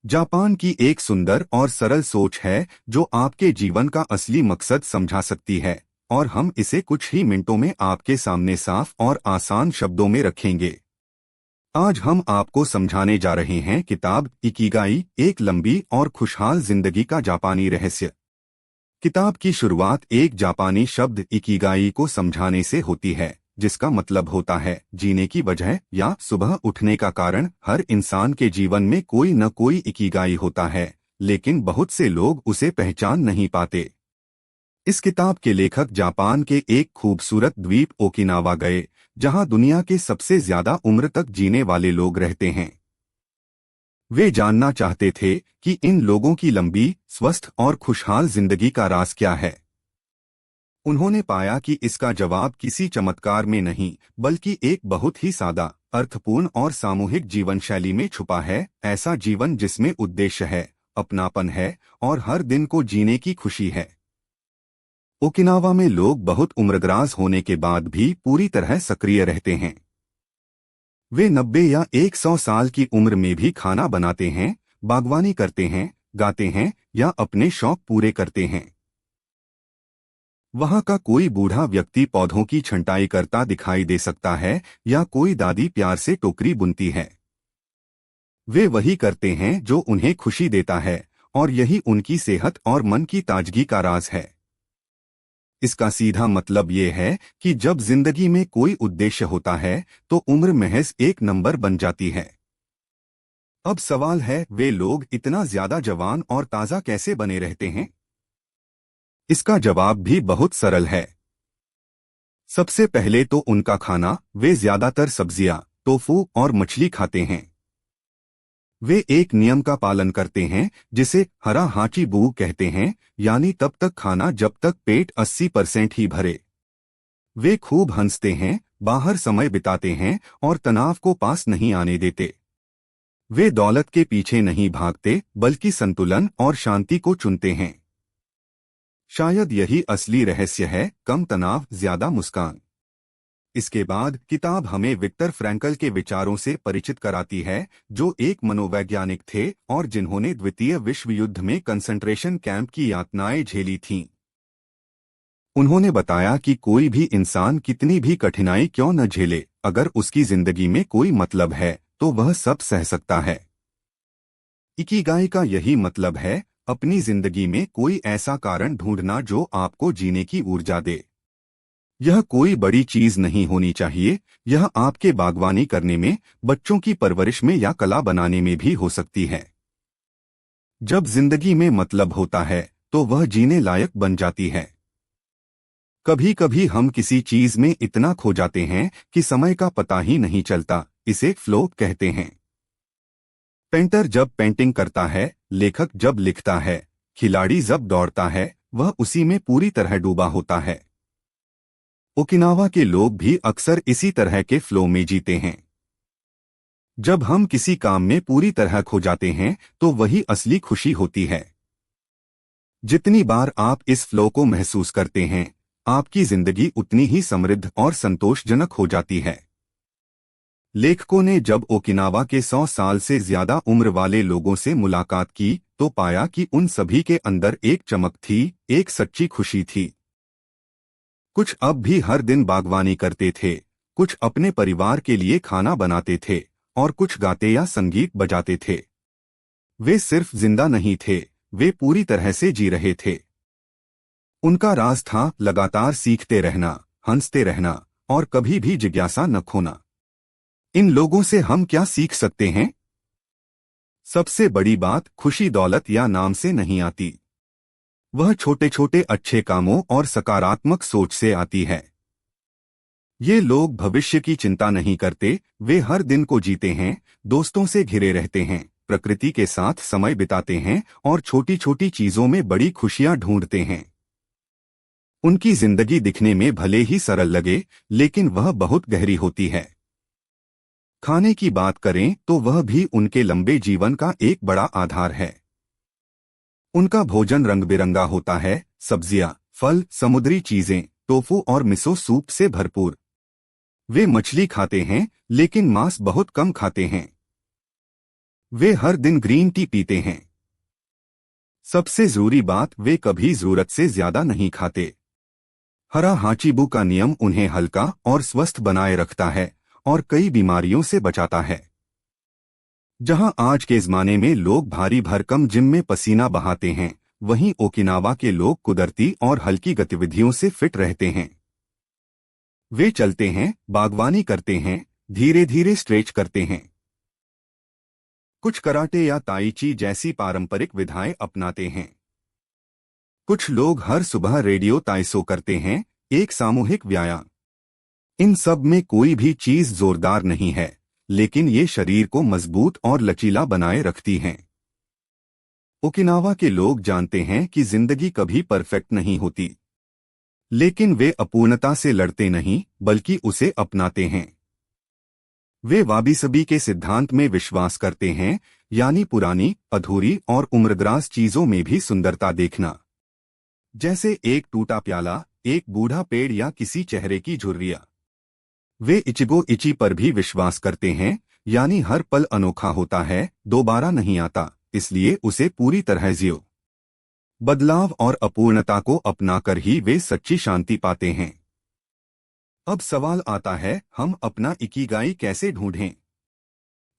Japan की एक सुंदर और सरल सोच है जो आपके जीवन का असली मकसद समझा सकती है और हम इसे कुछ ही मिनटों में आपके सामने साफ और आसान शब्दों में रखेंगे। आज हम आपको समझाने जा रहे हैं किताब इकिगाई, एक लंबी और खुशहाल जिंदगी का जापानी रहस्य। किताब की शुरुआत एक जापानी शब्द इकिगाई को समझाने से होती है, जिसका मतलब होता है जीने की वजह या सुबह उठने का कारण। हर इंसान के जीवन में कोई न कोई इकिगाई होता है, लेकिन बहुत से लोग उसे पहचान नहीं पाते। इस किताब के लेखक जापान के एक खूबसूरत द्वीप ओकिनावा गए, जहां दुनिया के सबसे ज्यादा उम्र तक जीने वाले लोग रहते हैं। वे जानना चाहते थे कि इन लोगों की लंबी, स्वस्थ और खुशहाल जिंदगी का राज क्या है। उन्होंने पाया कि इसका जवाब किसी चमत्कार में नहीं, बल्कि एक बहुत ही सादा, अर्थपूर्ण और सामूहिक जीवन शैली में छुपा है। ऐसा जीवन जिसमें उद्देश्य है, अपनापन है और हर दिन को जीने की खुशी है। ओकिनावा में लोग बहुत उम्रदराज होने के बाद भी पूरी तरह सक्रिय रहते हैं। वे 90 या 100 साल की उम्र में भी खाना बनाते हैं, बागवानी करते हैं, गाते हैं या अपने शौक पूरे करते हैं। वहाँ का कोई बूढ़ा व्यक्ति पौधों की छंटाई करता दिखाई दे सकता है या कोई दादी प्यार से टोकरी बुनती है। वे वही करते हैं जो उन्हें खुशी देता है और यही उनकी सेहत और मन की ताजगी का राज है। इसका सीधा मतलब ये है कि जब जिंदगी में कोई उद्देश्य होता है तो उम्र महज एक नंबर बन जाती है। अब सवाल है, वे लोग इतना ज्यादा जवान और ताजा कैसे बने रहते हैं? इसका जवाब भी बहुत सरल है। सबसे पहले तो उनका खाना, वे ज्यादातर सब्जियां, टोफू और मछली खाते हैं। वे एक नियम का पालन करते हैं जिसे हरा हाची बू कहते हैं, यानी तब तक खाना जब तक पेट 80% ही भरे। वे खूब हंसते हैं, बाहर समय बिताते हैं और तनाव को पास नहीं आने देते। वे दौलत के पीछे नहीं भागते, बल्कि संतुलन और शांति को चुनते हैं। शायद यही असली रहस्य है, कम तनाव, ज्यादा मुस्कान। इसके बाद किताब हमें विक्टर फ्रैंकल के विचारों से परिचित कराती है, जो एक मनोवैज्ञानिक थे और जिन्होंने द्वितीय विश्व युद्ध में कंसंट्रेशन कैंप की यातनाएं झेली थीं। उन्होंने बताया कि कोई भी इंसान कितनी भी कठिनाई क्यों न झेले, अगर उसकी जिंदगी में कोई मतलब है तो वह सब सह सकता है। इकिगाई का यही मतलब है, अपनी जिंदगी में कोई ऐसा कारण ढूंढना जो आपको जीने की ऊर्जा दे। यह कोई बड़ी चीज नहीं होनी चाहिए, यह आपके बागवानी करने में, बच्चों की परवरिश में या कला बनाने में भी हो सकती है। जब जिंदगी में मतलब होता है तो वह जीने लायक बन जाती है। कभी कभी हम किसी चीज में इतना खो जाते हैं कि समय का पता ही नहीं चलता, इसे फ्लो कहते हैं। पेंटर जब पेंटिंग करता है, लेखक जब लिखता है, खिलाड़ी जब दौड़ता है, वह उसी में पूरी तरह डूबा होता है। ओकिनावा के लोग भी अक्सर इसी तरह के फ्लो में जीते हैं। जब हम किसी काम में पूरी तरह खो जाते हैं तो वही असली खुशी होती है। जितनी बार आप इस फ्लो को महसूस करते हैं, आपकी जिंदगी उतनी ही समृद्ध और संतोषजनक हो जाती है। लेखकों ने जब ओकिनावा के 100 साल से ज्यादा उम्र वाले लोगों से मुलाकात की तो पाया कि उन सभी के अंदर एक चमक थी, एक सच्ची खुशी थी। कुछ अब भी हर दिन बागवानी करते थे, कुछ अपने परिवार के लिए खाना बनाते थे और कुछ गाते या संगीत बजाते थे। वे सिर्फ जिंदा नहीं थे, वे पूरी तरह से जी रहे थे। उनका राज था लगातार सीखते रहना, हंसते रहना और कभी भी जिज्ञासा न खोना। इन लोगों से हम क्या सीख सकते हैं? सबसे बड़ी बात, खुशी दौलत या नाम से नहीं आती। वह छोटे छोटे अच्छे कामों और सकारात्मक सोच से आती है। ये लोग भविष्य की चिंता नहीं करते, वे हर दिन को जीते हैं, दोस्तों से घिरे रहते हैं, प्रकृति के साथ समय बिताते हैं और छोटी छोटी चीजों में बड़ी खुशियां ढूंढते हैं। उनकी जिंदगी दिखने में भले ही सरल लगे, लेकिन वह बहुत गहरी होती है। खाने की बात करें तो वह भी उनके लंबे जीवन का एक बड़ा आधार है। उनका भोजन रंग बिरंगा होता है, सब्जियां, फल, समुद्री चीजें, टोफू और मिसो सूप से भरपूर। वे मछली खाते हैं, लेकिन मांस बहुत कम खाते हैं। वे हर दिन ग्रीन टी पीते हैं। सबसे जरूरी बात, वे कभी जरूरत से ज्यादा नहीं खाते। हरा हाचीबू का नियम उन्हें हल्का और स्वस्थ बनाए रखता है और कई बीमारियों से बचाता है। जहां आज के जमाने में लोग भारी भरकम जिम में पसीना बहाते हैं, वहीं ओकिनावा के लोग कुदरती और हल्की गतिविधियों से फिट रहते हैं। वे चलते हैं, बागवानी करते हैं, धीरे धीरे स्ट्रेच करते हैं। कुछ कराटे या ताई ची जैसी पारंपरिक विधाएं अपनाते हैं। कुछ लोग हर सुबह रेडियो ताइसो करते हैं, एक सामूहिक व्यायाम। इन सब में कोई भी चीज जोरदार नहीं है, लेकिन ये शरीर को मजबूत और लचीला बनाए रखती हैं। ओकिनावा के लोग जानते हैं कि जिंदगी कभी परफेक्ट नहीं होती, लेकिन वे अपूर्णता से लड़ते नहीं, बल्कि उसे अपनाते हैं। वे वाबीसबी के सिद्धांत में विश्वास करते हैं, यानी पुरानी, अधूरी और उम्रदराज चीजों में भी सुंदरता देखना। जैसे एक टूटा प्याला, एक बूढ़ा पेड़ या किसी चेहरे की झुर्रियां। वे इचिगो इची पर भी विश्वास करते हैं, यानी हर पल अनोखा होता है, दोबारा नहीं आता, इसलिए उसे पूरी तरह जियो। बदलाव और अपूर्णता को अपनाकर ही वे सच्ची शांति पाते हैं। अब सवाल आता है, हम अपना इकिगाई कैसे ढूंढें?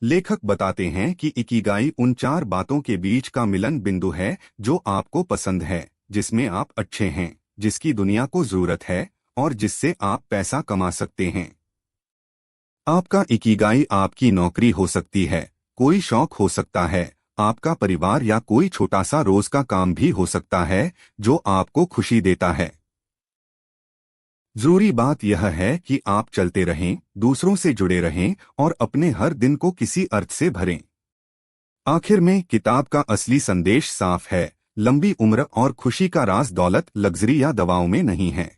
लेखक बताते हैं कि इकिगाई उन 4 बातों के बीच का मिलन बिंदु है जो आपको पसंद है, जिसमें आप अच्छे हैं, जिसकी दुनिया को जरूरत है और जिससे आप पैसा कमा सकते हैं। आपका इकिगाई आपकी नौकरी हो सकती है, कोई शौक हो सकता है, आपका परिवार या कोई छोटा सा रोज का काम भी हो सकता है जो आपको खुशी देता है। जरूरी बात यह है कि आप चलते रहें, दूसरों से जुड़े रहें और अपने हर दिन को किसी अर्थ से भरें। आखिर में किताब का असली संदेश साफ है, लंबी उम्र और खुशी का राज दौलत, लग्जरी या दवाओं में नहीं है।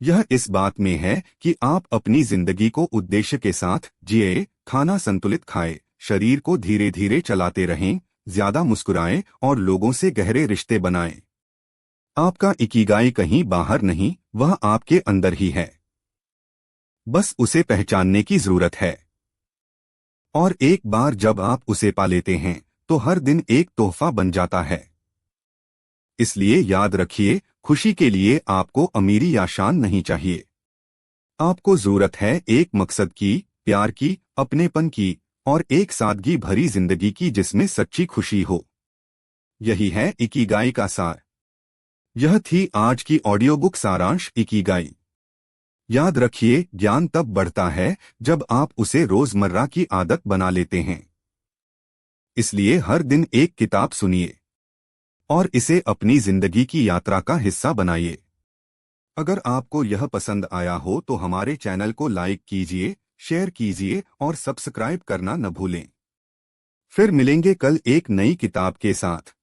यह इस बात में है कि आप अपनी जिंदगी को उद्देश्य के साथ जिए, खाना संतुलित खाएं, शरीर को धीरे धीरे चलाते रहें, ज्यादा मुस्कुराएं और लोगों से गहरे रिश्ते बनाएं। आपका इकिगाई कहीं बाहर नहीं, वह आपके अंदर ही है। बस उसे पहचानने की जरूरत है। और एक बार जब आप उसे पा लेते हैं, तो हर दिन एक तोहफा बन जाता है। इसलिए याद रखिए, खुशी के लिए आपको अमीरी या शान नहीं चाहिए। आपको जरूरत है एक मकसद की, प्यार की, अपनेपन की और एक सादगी भरी जिंदगी की जिसमें सच्ची खुशी हो। यही है इकिगाई का सार। यह थी आज की ऑडियो बुक सारांश, इकिगाई। याद रखिए, ज्ञान तब बढ़ता है जब आप उसे रोजमर्रा की आदत बना लेते हैं। इसलिए हर दिन एक किताब सुनिए और इसे अपनी जिंदगी की यात्रा का हिस्सा बनाइए। अगर आपको यह पसंद आया हो तो हमारे चैनल को लाइक कीजिए, शेयर कीजिए और सब्सक्राइब करना न भूलें। फिर मिलेंगे कल एक नई किताब के साथ।